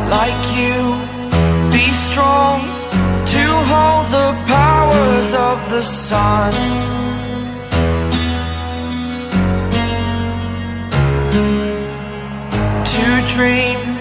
like you. Be strong to hold the powers of the sun. To dream